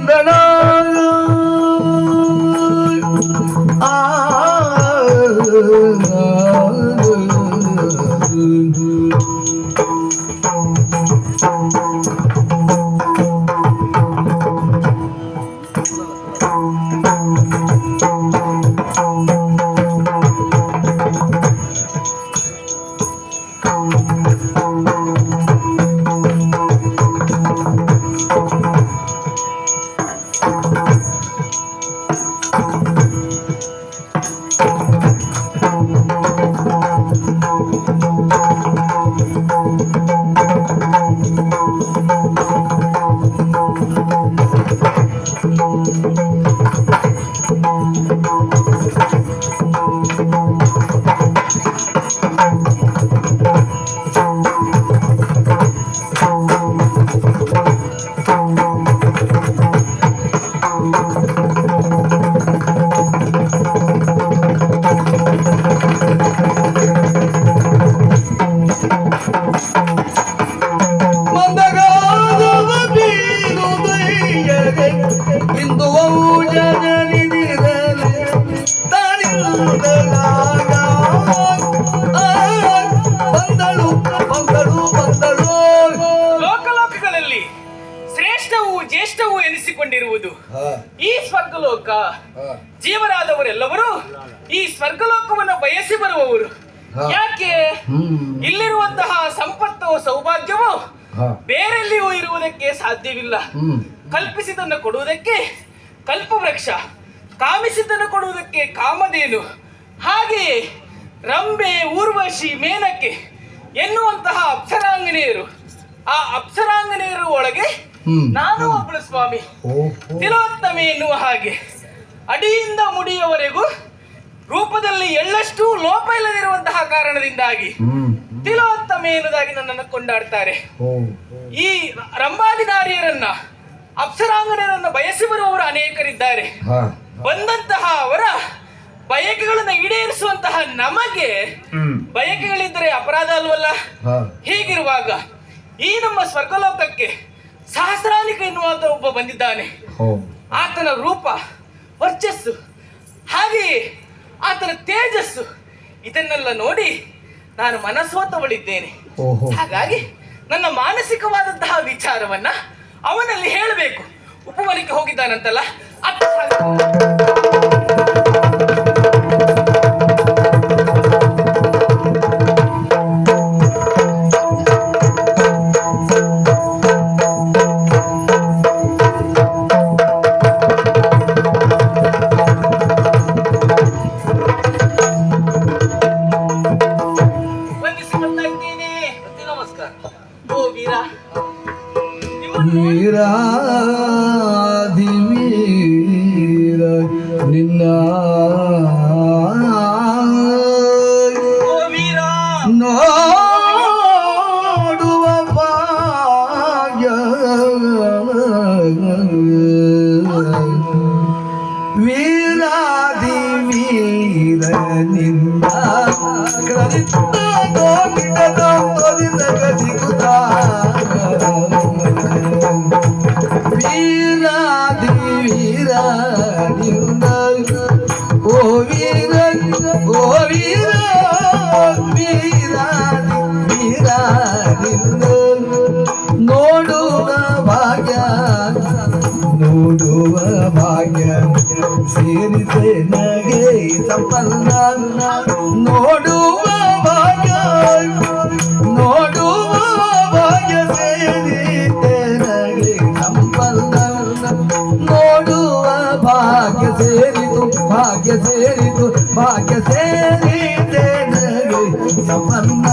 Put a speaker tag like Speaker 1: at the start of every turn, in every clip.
Speaker 1: ಇಂದ್ರನ
Speaker 2: ಲೋಕಲೋಕಗಳಲ್ಲಿ ಶ್ರೇಷ್ಠವೂ ಜ್ಯೇಷ್ಠವೂ ಎನಿಸಿಕೊಂಡಿರುವುದು ಈ ಸ್ವರ್ಗಲೋಕ. ಜೀವರಾದವರೆಲ್ಲವರು ಈ ಸ್ವರ್ಗಲೋಕವನ್ನು ಬಯಸಿ ಬರುವವರು. ಯಾಕೆ? ಇಲ್ಲಿರುವಂತಹ ಸಂಪತ್ತು ಸೌಭಾಗ್ಯವು ಬೇರೆಲ್ಲಿಯೂ ಇರುವುದಕ್ಕೆ ಸಾಧ್ಯವಿಲ್ಲ. ಕಲ್ಪಿಸಿದ್ದನ್ನು ಕೊಡುವುದಕ್ಕೆ ಕಲ್ಪವೃಕ್ಷ, ಕಾಮಿಸಿದ್ದನ್ನು ಕೊಡುವುದಕ್ಕೆ ಕಾಮಧೇನು, ಹಾಗೆಯೇ ರಂಬೆ, ಊರ್ವಶಿ, ಮೇನಕೆ ಎನ್ನುವಂತಹ ಅಪ್ಸರಾಂಗನೆಯರು. ಆ ಅಪ್ಸರಾಂಗನೆಯರು ಒಳಗೆ ನಾನು ಒಬ್ಬಳು ಸ್ವಾಮಿ. ತಿಲೋತ್ತಮೆ ಎನ್ನುವ ಹಾಗೆ ಅಡಿಯಿಂದ ಮುಡಿಯವರೆಗೂ ರೂಪದಲ್ಲಿ ಎಳ್ಳಷ್ಟು ಲೋಪ ಇಲ್ಲದಿರುವಂತಹ ಕಾರಣದಿಂದಾಗಿ ತಿಲೋತ್ತಮೆ ಎನ್ನುವುದಾಗಿ ನನ್ನನ್ನು ಕೊಂಡಾಡ್ತಾರೆ. ಈ ರಂಭಾದಿ ನಾರಿಯರನ್ನ, ಅಪ್ಸರಾಂಗನೆಯರನ್ನ ಬಯಸಿ ಬರುವವರು ಅನೇಕರಿದ್ದಾರೆ. ಬಂದಂತಹ ಅವರ ಬಯಕೆಗಳನ್ನು ಈಡೇರಿಸುವಂತಹ ನಮಗೆ ಬಯಕೆಗಳಿದ್ದರೆ ಅಪರಾಧ ಅಲ್ವಲ್ಲ? ಹೀಗಿರುವಾಗ ಈ ನಮ್ಮ ಸ್ವರ್ಗಲೋಕಕ್ಕೆ ಸಹಸ್ರಾನಿಕ ಎನ್ನುವಂತ ಒಬ್ಬ ಬಂದಿದ್ದಾನೆ. ಆತನ ರೂಪ, ವರ್ಚಸ್ಸು, ಹಾಗೆಯೇ ಆತನ ತೇಜಸ್ಸು ಇದನ್ನೆಲ್ಲ ನೋಡಿ ನಾನು ಮನಸೋತವಳಿದ್ದೇನೆ. ಹಾಗಾಗಿ ನನ್ನ ಮಾನಸಿಕವಾದಂತಹ ವಿಚಾರವನ್ನ ಅವನಲ್ಲಿ ಹೇಳಬೇಕು. ಉಪವನಕ್ಕೆ ಹೋಗಿದ್ದಾನಂತಲ್ಲ,
Speaker 1: ವೀರಾಧಿವೀರ ನಿನ್ನ ನೋಡುವ ಭಾಗ್ಯ ವೀರಾಧಿವೀರ ನಿನ್ನ ನೋಡುವ ಭಾಗ್ಯ ಸೇರಿಸೆ ನಗೆ ಸಂಪನ್ನ. ನೋಡುವ ಭಾಗ್ಯ ಸೇರಿಸೆ ನಗೆ ಸಂಪನ್ನ. ನೋಡುವ ಭಾಗ್ಯ ಸೇರಿತು ಸೇರಿತೆ ನಗೆ ಸಂಪನ್ನ.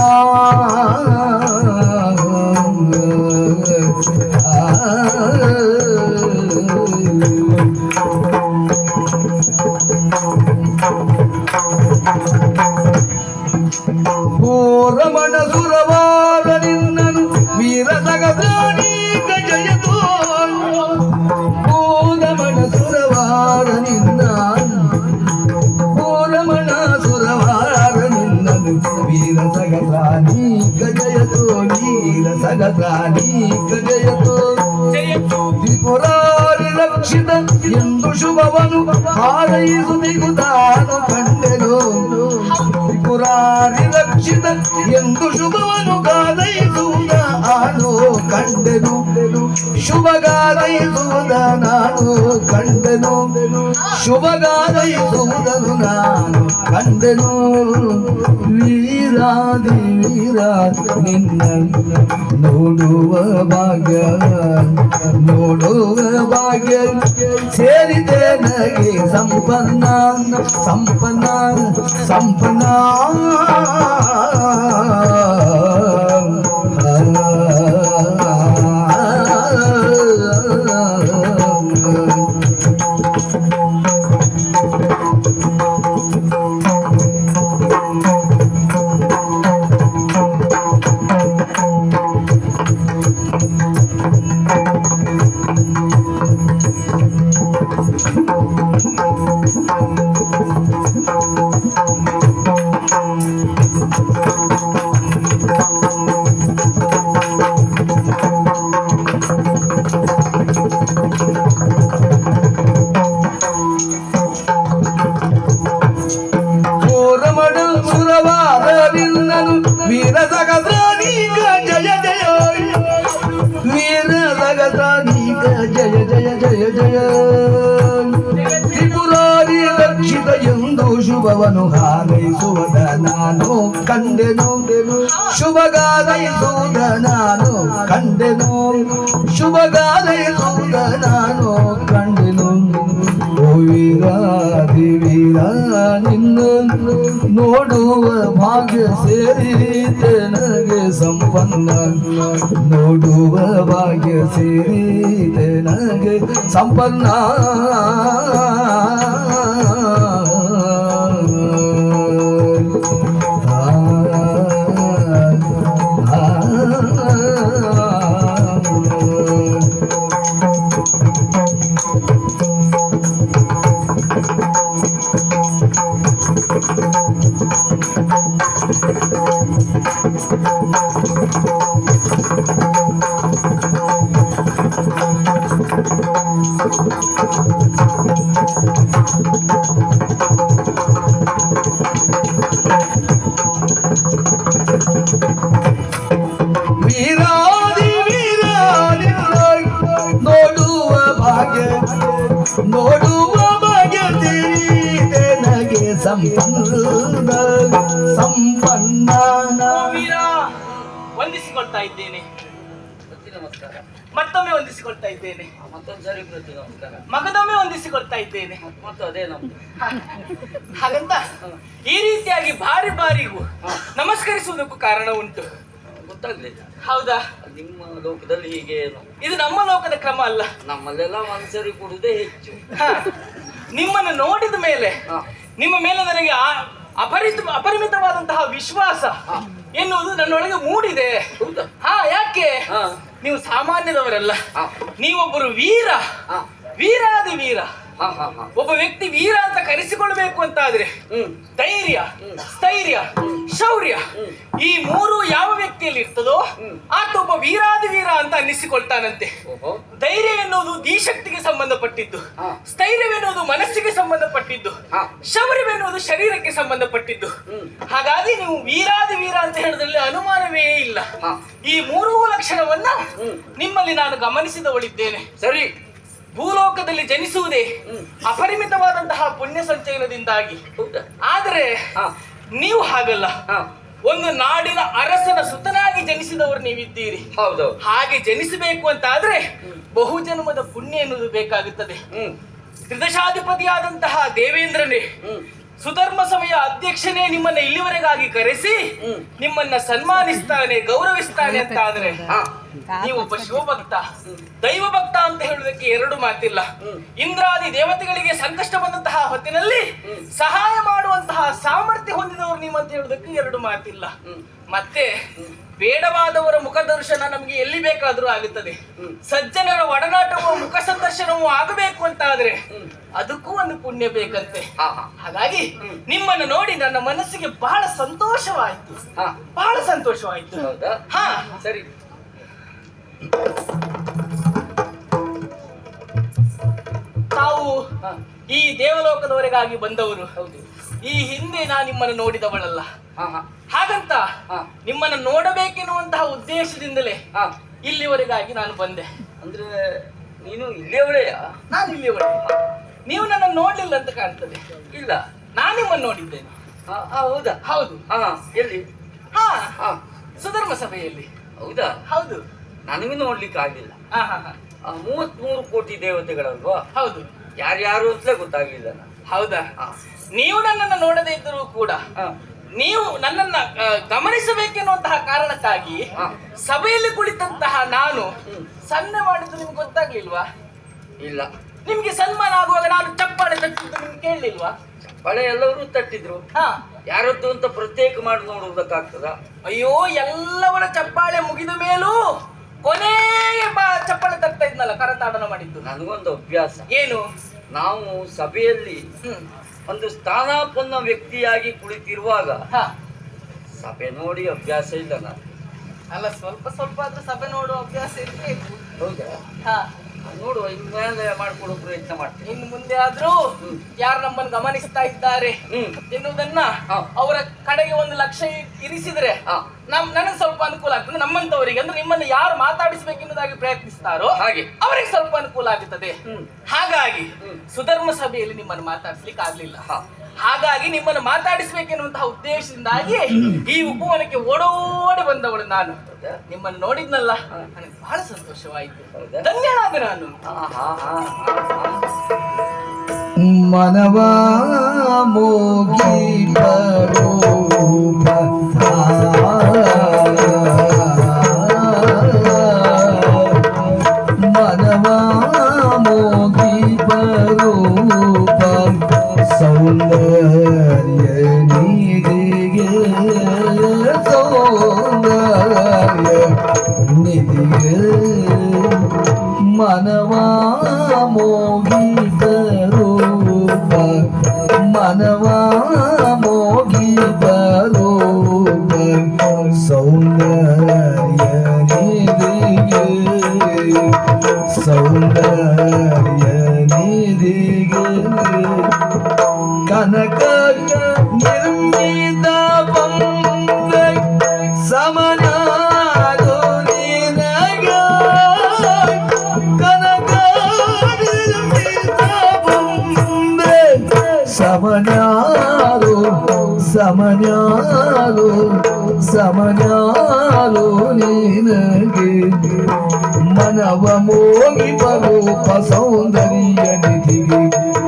Speaker 1: ಓ ರಮಣ ಸುರವಾರ ನಿನ್ನನು ವೀರ ಸಗದಾನಿ ಗಜಯತೋ. ಓ ರಮಣ ಸುರವಾರ ನಿನ್ನ, ಓ ರಮಣ ಸುರವಾರ ನಿನ್ನನು ವೀರ ಸಗದಾನಿ ಗಜಯತೋ. ವೀರ ಸಗದಾನಿ ಗಜಯತೋ. ತ್ರಿಪುರಾರಿ ರಕ್ಷಿತ ಎಂದು ಶುಭವನು ಹಾರೈಸುತ್ತಿಗುತ್ತಾನು ಕಂಡೆನು ತ್ರಿಪುರಾರಿ ರಕ್ಷಿತ ಎಂದು ಶುಭವನು ಗಾರೈಸುವುದ ಆನು ಕಂಡೆನು ಶುಭಗಾರೈಸುವುದ ನಾನು ಕಂಡೆನು ಶುಭಗಾರೈಸುವುದನು ನಾನು ಕಂಡೆನು ವೀರಾದಿ ವೀರ ನಿನ್ನ ನೋಡುವ ಭಾಗ್ಯ ಸೇರಿದೆ ನನಗೆ ಸಂಪನ್ನ ಸಂಪನ್ನ ಸಂಪನ್ನ ವೀರ ಜಗದಾನೀಗ ಜಯ ಜಯ ವೀರ ಜಗದಾನೀಗ ಜಯ ಜಯ ಜಯ ಜಯ ತ್ರಿಪುರಾರಿ ರಕ್ಷಿತ ಎಂದು ಶುಭವನು ಹಾರೈಸುವುದ ನಾನು ಕಂಡೆನು ಶುಭಗಾರೈಸುವುದ ನಾನು ಕಂಡೆನು ಶುಭಗಾರೈಸುವುದ ನಾನು ಕಂಡೆನು ಓ ವೀರಾದಿ ವೀರ ನಿನ್ನ ನೋಡುವ ಭಾಗ್ಯ ಸೇರಿದೆ ನನಗೆ ಸಂಪನ್ನ ನೋಡುವ ಭಾಗ್ಯ ಸೇರಿದೆ ನನಗೆ ಸಂಪನ್ನ ವೀರಾದಿ ವೀರ ನೋಡುವ ಭಾಗ್ಯ ನೋಡುವ ಭಾಗ್ಯ ತೀರಿದೆ ನನಗೆ ಸಂಪನ್ನ ಸಂಪನ್ನ
Speaker 2: ವೀರ ವಂದಿಸಿಕೊಳ್ತಾ ಇದ್ದೇನೆ.
Speaker 3: ನಮಸ್ಕಾರ.
Speaker 2: ಮತ್ತೊಮ್ಮೆ ವಂದಿಸಿಕೊಳ್ತಾ ಇದ್ದೇನೆ.
Speaker 3: ಮತ್ತೊಂದ್ಸರಿ ಪ್ರತಿ ನಮಸ್ಕಾರ.
Speaker 2: ಮಗದೊಮ್ಮೆ ವಂದಿಸಿಕೊಳ್ತಾ ಇದ್ದೇನೆ.
Speaker 3: ಮತ್ತು ಅದೇ ನಮ್ದು.
Speaker 2: ಹಾಗಂತ ಈ ರೀತಿಯಾಗಿ ಬಾರಿ ಬಾರಿಗೂ ನಮಸ್ಕರಿಸುವುದಕ್ಕೂ ಕಾರಣ ಉಂಟು.
Speaker 3: ಗೊತ್ತಾಗ್ಲಿಲ್ಲ.
Speaker 2: ಹೌದಾ?
Speaker 3: ನಿಮ್ಮ ಲೋಕದಲ್ಲಿ ಹೀಗೆ ಏನು?
Speaker 2: ಇದು ನಮ್ಮ ಲೋಕದ ಕ್ರಮ ಅಲ್ಲ.
Speaker 3: ನಮ್ಮಲ್ಲೆಲ್ಲ ಮನುಷ್ಯರಿಗೆ ಕೊಡುವುದೇ ಹೆಚ್ಚು.
Speaker 2: ನಿಮ್ಮನ್ನು ನೋಡಿದ ಮೇಲೆ ನಿಮ್ಮ ಮೇಲೆ ನನಗೆ ಅಪರಿಮಿತವಾದಂತಹ ವಿಶ್ವಾಸ ಎನ್ನುವುದು ನನ್ನೊಳಗೆ ಮೂಡಿದೆ. ಯಾಕೆ? ನೀವು ಸಾಮಾನ್ಯದವರಲ್ಲ, ನೀವೊಬ್ಬರು ವೀರ, ವೀರಾದಿ ವೀರ. ಒಬ್ಬ ವ್ಯಕ್ತಿ ವೀರ ಅಂತ ಕರೆಸಿಕೊಳ್ಬೇಕು ಅಂತಾದ್ರೆ ಧೈರ್ಯ, ಸ್ಥೈರ್ಯ, ಶೌರ್ಯ ಈ ಮೂರು ಯಾವ ವ್ಯಕ್ತಿಯಲ್ಲಿ ಇರ್ತದೋ ಆತ ಒಬ್ಬ ವೀರಾದಿ ವೀರ ಅಂತ ಅನ್ನಿಸಿಕೊಳ್ತಾನಂತೆ. ಧೈರ್ಯ ಎನ್ನುವುದು ಧೀಶಕ್ತಿಗೆ ಸಂಬಂಧಪಟ್ಟಿದ್ದು, ಸ್ಥೈರ್ಯವೆನ್ನುವುದು ಮನಸ್ಸಿಗೆ ಸಂಬಂಧಪಟ್ಟಿದ್ದು, ಶೌರ್ಯವೆನ್ನುವುದು ಶರೀರಕ್ಕೆ ಸಂಬಂಧಪಟ್ಟಿದ್ದು. ಹಾಗಾಗಿ ನೀವು ವೀರಾದಿ ವೀರ ಅಂತ ಹೇಳಿದ್ರಲ್ಲಿ ಅನುಮಾನವೇ ಇಲ್ಲ. ಈ ಮೂರೂ ಲಕ್ಷಣವನ್ನ ನಿಮ್ಮಲ್ಲಿ ನಾನು ಗಮನಿಸಿದವಳಿದ್ದೇನೆ.
Speaker 3: ಸರಿ,
Speaker 2: ಭೂಲೋಕದಲ್ಲಿ ಜನಿಸುವುದೇ ಅಪರಿಮಿತವಾದಂತಹ ಪುಣ್ಯ ಸಂಚಯನದಿಂದಾಗಿ. ಆದರೆ ನೀವು ಹಾಗಲ್ಲ, ಒಂದು ನಾಡಿನ ಅರಸನ ಸುತನಾಗಿ ಜನಿಸಿದವರು ನೀವಿದ್ದೀರಿ.
Speaker 3: ಹೌದು.
Speaker 2: ಹಾಗೆ ಜನಿಸಬೇಕು ಅಂತ ಆದ್ರೆ ಬಹುಜನ್ಮದ ಪುಣ್ಯ ಎನ್ನುವುದು ಬೇಕಾಗುತ್ತದೆ. ತ್ರಿದಶಾಧಿಪತಿಯಾದಂತಹ ದೇವೇಂದ್ರನೇ, ಸುಧರ್ಮ ಸಮಯ ಅಧ್ಯಕ್ಷನೇ ನಿಮ್ಮನ್ನ ಇಲ್ಲಿವರೆಗಾಗಿ ಕರೆಸಿ ನಿಮ್ಮನ್ನ ಸನ್ಮಾನಿಸ್ತಾನೆ, ಗೌರವಿಸ್ತಾನೆ ಅಂತ ಆದ್ರೆ ನೀವೊಬ್ಬ ಶಿವಭಕ್ತ, ದೈವ ಭಕ್ತ ಅಂತ ಹೇಳುವುದಕ್ಕೆ ಎರಡು ಮಾತಿಲ್ಲ. ಇಂದ್ರಾದಿ ದೇವತೆಗಳಿಗೆ ಸಂಕಷ್ಟ ಬಂದಂತಹ ಹೊತ್ತಿನಲ್ಲಿ ಸಹಾಯ ಮಾಡುವಂತಹ ಸಾಮರ್ಥ್ಯ ಹೊಂದಿದವರು ನೀವು ಅಂತ ಹೇಳುವುದಕ್ಕೆ ಎರಡು ಮಾತಿಲ್ಲ. ಮತ್ತೆ ಬೇಡವಾದವರ ಮುಖದರ್ಶನ ನಮ್ಗೆ ಎಲ್ಲಿ ಬೇಕಾದ್ರೂ ಆಗುತ್ತದೆ. ಸಜ್ಜನರ ಒಡನಾಟವೂ ಮುಖ ಸಂದರ್ಶನವೂ ಆಗಬೇಕು ಅಂತ ಆದ್ರೆ ಅದಕ್ಕೂ ಒಂದು ಪುಣ್ಯ ಬೇಕಂತೆ. ಹಾಗಾಗಿ ನಿಮ್ಮನ್ನು ನೋಡಿ ನನ್ನ ಮನಸ್ಸಿಗೆ ಬಹಳ ಸಂತೋಷವಾಯ್ತು, ಬಹಳ ಸಂತೋಷವಾಯ್ತು. ಹಾ
Speaker 3: ಸರಿ.
Speaker 2: ತಾವು
Speaker 3: ಹಾ,
Speaker 2: ಈ ದೇವಲೋಕದವರೆಗಾಗಿ ಬಂದವರು.
Speaker 3: ಹೌದು.
Speaker 2: ಈ ಹಿಂದೆ ನಾನು ನಿಮ್ಮನ್ನು ನೋಡಿದವಳಲ್ಲ.
Speaker 3: ಹಾ ಹಾ
Speaker 2: ಹಾಗಂತ
Speaker 3: ಹಾ
Speaker 2: ನಿಮ್ಮನ್ನು ನೋಡಬೇಕೆನ್ನುವಂತಹ ಉದ್ದೇಶದಿಂದಲೇ
Speaker 3: ಹಾ.
Speaker 2: ಇಲ್ಲಿವರೆಗಾಗಿ ನಾನು ಬಂದೆ.
Speaker 3: ಅಂದ್ರೆ ನೀನು ಇಲ್ಲಿಯವಳೆಯಾ?
Speaker 2: ನಾನು ಇಲ್ಲಿಯವರೆ. ನೀವು ನನ್ನನ್ನು ನೋಡ್ಲಿಲ್ಲ ಅಂತ ಕಾಣ್ತದೆ.
Speaker 3: ಇಲ್ಲ,
Speaker 2: ನಾನು ನಿಮ್ಮನ್ನು ನೋಡಿದ್ದೇನೆ.
Speaker 3: ಹೌದಾ?
Speaker 2: ಹೌದು.
Speaker 3: ಹಾ, ಎಲ್ಲಿ?
Speaker 2: ಹಾ,
Speaker 3: ಹಾ,
Speaker 2: ಸುಧರ್ಮ ಸಭೆಯಲ್ಲಿ.
Speaker 3: ಹೌದಾ?
Speaker 2: ಹೌದು.
Speaker 3: ನನಗೂ ನೋಡ್ಲಿಕ್ಕೆ ಆಗಿಲ್ಲ.
Speaker 2: ಹಾ ಹಾ ಹಾ.
Speaker 3: 33 ಕೋಟಿ ದೇವತೆಗಳಲ್ವಾ?
Speaker 2: ಹೌದು.
Speaker 3: ಯಾರ್ಯಾರು ಅಂತಲೇ ಗೊತ್ತಾಗ್ಲಿಲ್ಲ ನಾನು.
Speaker 2: ಹೌದಾ?
Speaker 3: ಹಾ,
Speaker 2: ನೀವು ನನ್ನನ್ನು ನೋಡದೇ ಇದ್ದರೂ ಕೂಡ
Speaker 3: ಹಾ,
Speaker 2: ನೀವು ನನ್ನನ್ನ ಗಮನಿಸಬೇಕೆನ್ನುವಂತಹ ಕಾರಣಕ್ಕಾಗಿ
Speaker 3: ಹಾ.
Speaker 2: ಸಭೆಯಲ್ಲಿ ಕುಳಿತಂತಹ ನಾನು
Speaker 3: ಹ್ಮ್.
Speaker 2: ಸನ್ನೆ ಮಾಡಿದ್ದು ನಿಮ್ಗೆ ಗೊತ್ತಾಗ್ಲಿಲ್ವಾ?
Speaker 3: ಇಲ್ಲ.
Speaker 2: ನಿಮ್ಗೆ ಸನ್ಮಾನ ಆಗುವಾಗ ನಾನು ಚಪ್ಪಾಳೆ ತಟ್ಟಿದ್ದು ನಿಮ್ಗೆ ಕೇಳಲಿಲ್ವಾ?
Speaker 3: ಬಳೆ ಎಲ್ಲರೂ ತಟ್ಟಿದ್ರು.
Speaker 2: ಹಾ.
Speaker 3: ಯಾರದ್ದು ಅಂತ ಪ್ರತ್ಯೇಕ ಮಾಡಿ ನೋಡುವುದಕ್ಕಾಗ್ತದ?
Speaker 2: ಅಯ್ಯೋ, ಎಲ್ಲವರ ಚಪ್ಪಾಳೆ ಮುಗಿದ ಮೇಲೂ ಕೊನೆಗೆ ಚಪ್ಪಾಳೆ ತಟ್ತಾ ಇದ್ನಲ್ಲ, ಕರತಾಡನ ಮಾಡಿದ್ದು.
Speaker 3: ನನಗೊಂದು ಅಭ್ಯಾಸ.
Speaker 2: ಏನು?
Speaker 3: ನಾವು ಸಭೆಯಲ್ಲಿ
Speaker 2: ಹ್ಮ್.
Speaker 3: ಒಂದು ಸ್ಥಾನಾಪನ್ನ ವ್ಯಕ್ತಿಯಾಗಿ ಕುಳಿತಿರುವಾಗ
Speaker 2: ಹಾ.
Speaker 3: ಸಭೆ ನೋಡಿ ಅಭ್ಯಾಸ ಇಲ್ಲ ನಾನು.
Speaker 2: ಅಲ್ಲ, ಸ್ವಲ್ಪ ಸ್ವಲ್ಪ ಆದ್ರೂ ಸಭೆ ನೋಡುವ ಅಭ್ಯಾಸ ಇರ್ಬೇಕು.
Speaker 3: ಹೌದಾ?
Speaker 2: ಹಾ.
Speaker 3: ನೋಡುವ, ಇನ್ಮೇಲೆ ಮಾಡ್ಕೊಡೋ ಪ್ರಯತ್ನ ಮಾಡ್ತೇನೆ.
Speaker 2: ಇನ್ನು ಮುಂದೆ ಆದ್ರೂ ಯಾರು ನಮ್ಮನ್ನು ಗಮನಿಸ್ತಾ ಇದ್ದಾರೆ
Speaker 3: ಹ್ಮ್.
Speaker 2: ಎನ್ನುವುದನ್ನ
Speaker 3: ಹಾ.
Speaker 2: ಅವರ ಕಡೆಗೆ ಒಂದು ಲಕ್ಷ್ಯ ಇರಿಸಿದ್ರೆ
Speaker 3: ಹಾ.
Speaker 2: ನನಗೆ ಸ್ವಲ್ಪ ಅನುಕೂಲ ಆಗ್ತದೆ. ನಮ್ಮಂತವರಿಗೆ ಅಂದ್ರೆ ನಿಮ್ಮನ್ನು ಯಾರು ಮಾತಾಡಿಸಬೇಕೆನ್ನುವುದಾಗಿ ಪ್ರಯತ್ನಿಸ್ತಾರೋ
Speaker 3: ಹಾಗೆ
Speaker 2: ಅವರಿಗೆ ಸ್ವಲ್ಪ ಅನುಕೂಲ ಆಗುತ್ತದೆ.
Speaker 3: ಹ್ಮ್.
Speaker 2: ಹಾಗಾಗಿ
Speaker 3: ಹ್ಮ್.
Speaker 2: ಸುಧರ್ಮ ಸಭೆಯಲ್ಲಿ ನಿಮ್ಮನ್ನು ಮಾತಾಡಿಸ್ಲಿಕ್ಕೆ ಆಗ್ಲಿಲ್ಲ.
Speaker 3: ಹಾ.
Speaker 2: ಹಾಗಾಗಿ ನಿಮ್ಮನ್ನು ಮಾತಾಡಿಸಬೇಕೆನ್ನುವಂತಹ ಉದ್ದೇಶದಿಂದಾಗಿ ಈ ಉಪವನಕ್ಕೆ ಓಡೋಡಿ ಬಂದವಳು ನಾನು.
Speaker 3: ಹೌದಾ?
Speaker 2: ನಿಮ್ಮನ್ನು ನೋಡಿದ್ನಲ್ಲ,
Speaker 3: ಹಾ.
Speaker 2: ನನಗೆ ಬಹಳ ಸಂತೋಷವಾಯಿತು.
Speaker 3: ಹೌದಾ?
Speaker 2: ಧನ್ಯನಾದ ನಾನು.
Speaker 3: ಹಾ, ಹಾ, ಹಾ, ಹಾ.
Speaker 1: ಮನವ ಮೋಗಿ ಬರೋಪ ಮನವ ಮೋಗಿ ಬರೋಪ ಸೌಂದರ್ಯ ನಿಧಿಗೆ ಸೌಂದರ್ಯ ನಿಧಿಗೆ ಮನವ ಮೋಗಿ ಬರೋಪ ಮನವ ಮೋಗಿ ಬರೋಪ ಸೌಂದರ್ಯ ನಿಧಿಗೆ ಸೌಂದರ್ಯ ನಿಧಿಗೆ ಕನಕ ನಿರ್ಮಿತ ಬಂದ ಸಮನಾದು ನಿನಗ ಕನಕ ನಿರ್ಮಿತ ಬಂದ ಸಮನಾದು ಸಮನಾದು ಸಮನಾದು ನಿನಗೆ ಮನವ ಮೋಗಿ ಬರೋಪ ಸೌಂದರ್ಯ ನಿಧಿಗೆ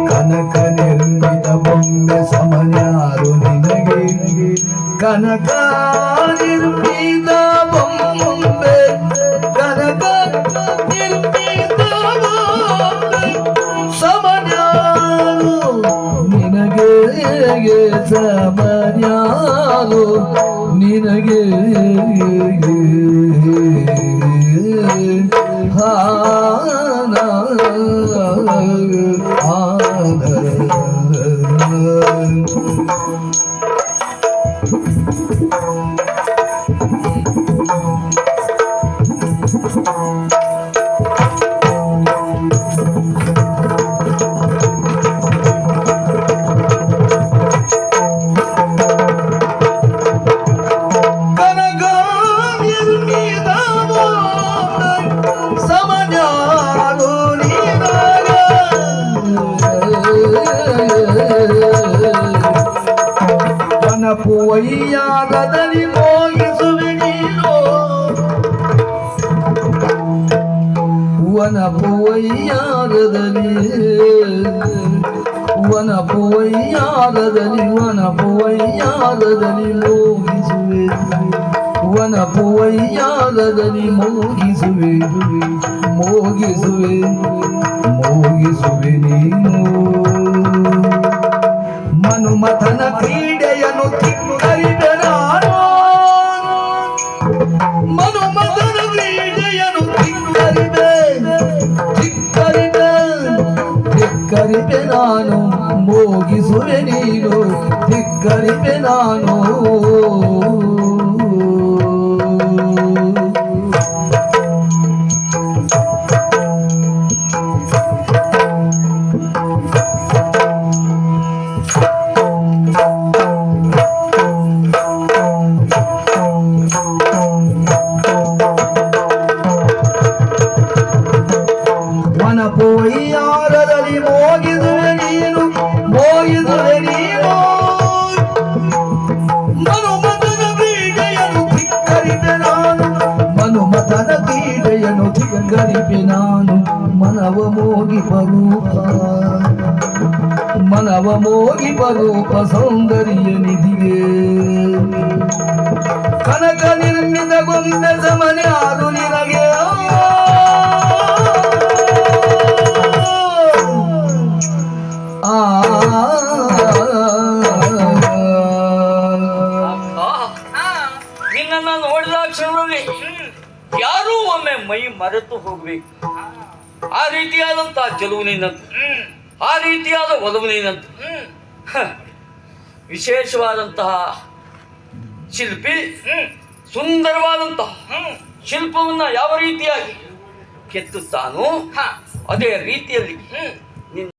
Speaker 1: ಕನಕ ನಿರ್ಮಿತ ಬೊಂಬೆ ಸಮನ್ಯಾರು ನಿನಗೆ ಕನಕ ನಿರ್ಮಿತ ಬೊಂಬೆ ಕನಕ ನಿರ್ಮಿತ ಬೊಂಬೆ ಸಮನ್ಯಾರು ನಿನಗೆ ಸಮನ್ಯಾರು ನಿನಗೆ ವೈಯಾಗದಲ್ಲಿ ಮೋಗಿಸುವೆ ನೀನು ವನಪುವಯ್ಯಾಗದಲ್ಲಿ ವನಪುವಯ್ಯಾಗದಲ್ಲಿ ವನಪುವಯ್ಯಾಗದಲ್ಲಿ ಮೋಗಿಸುವೆ ವನಪುವಯ್ಯಾಗದಲ್ಲಿ ಮೋಗಿಸುವೆ ಮೋಗಿಸುವೆ ಮೋಗಿಸುವೆ ನೀನು ಮನುಮಥನ ಕ್ರೀಡೆಯನ್ನು ಧಿಕ್ಕರಿದೆ ನಾನು ಮನುಮಥನ ಕ್ರೀಡೆಯನ್ನು ಧಿಕ್ಕರಿದೆ ಧಿಕ್ಕರಿದೆ ಧಿಕ್ಕರಿದೆ ನಾನು ಮೋಗಿಸುವೆ ನೀನು ಧಿಕ್ಕರಿದೆ ನಾನು ವೈಯಾರದಲ್ಲಿ ಮೋಗಿದುವೆ ನೀನು ಮೋಗಿದುವೆ ನೀನು ಮನುಮತನ ಕ್ರೀಡೆಯನ್ನು ಧಿಕ್ಕರಿಪೆ ನಾನು ಮನುಮತನ ಕ್ರೀಡೆಯನ್ನು ಧಿಕ್ಕರಿಪೆ ನಾನು ಮನವ ಮೋಗಿ ಬರೂಪ ಸೌಂದರ್ಯ ನಿಧಿಗೆ ಕನಕ ನಿರ್ಮಿತ ಗೊಂಬೆ ಸಮನೆ ಆರು ನಿನಗೆ
Speaker 3: ನಿನ್ನನ್ನ ನೋಡಿದ ಕ್ಷಣದಲ್ಲಿ ಯಾರೂ ಒಮ್ಮೆ ಮೈ ಮರೆತು ಹೋಗ್ಬೇಕು. ಆ ರೀತಿಯಾದಂತಹ ಚೆಲುವು ನಿನ್ನಂತು, ಆ ರೀತಿಯಾದ ಒಲವು ನಿನ್ನಂತು. ವಿಶೇಷವಾದಂತಹ ಶಿಲ್ಪಿ ಸುಂದರವಾದಂತಹ ಶಿಲ್ಪವನ್ನ ಯಾವ ರೀತಿಯಾಗಿ ಕೆತ್ತುತ್ತಾನೋ ಅದೇ ರೀತಿಯಲ್ಲಿ